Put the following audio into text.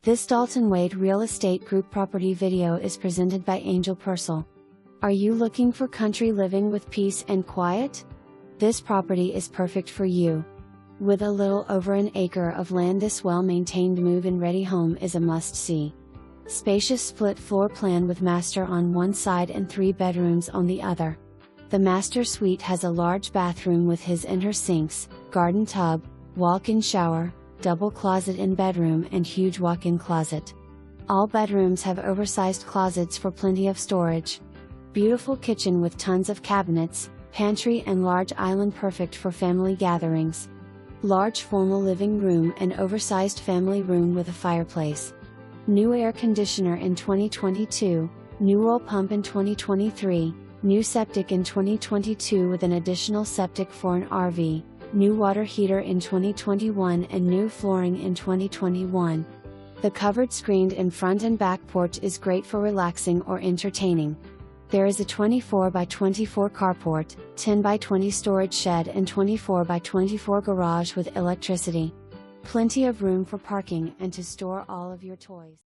This Dalton Wade Real Estate Group property video is presented by Angel Purcell. Are you looking for country living with peace and quiet? This property is perfect for you. With a little over an acre of land, this well-maintained move-in ready home is a must-see. Spacious split floor plan with master on one side and 3 bedrooms on the other. The master suite has a large bathroom with his and her sinks, garden tub, walk-in shower, double closet in bedroom and huge walk-in closet. All bedrooms have oversized closets for plenty of storage. Beautiful kitchen with tons of cabinets, pantry and large island perfect for family gatherings. Large formal living room and oversized family room with a fireplace. New air conditioner in 2022, new oil pump in 2023, new septic in 2022 with an additional septic for an RV, new water heater in 2021 and new flooring in 2021. The covered screened in front and back porch is great for relaxing or entertaining. There is a 24 by 24 carport, 10 by 20 storage shed and 24 by 24 garage with electricity. Plenty of room for parking and to store all of your toys.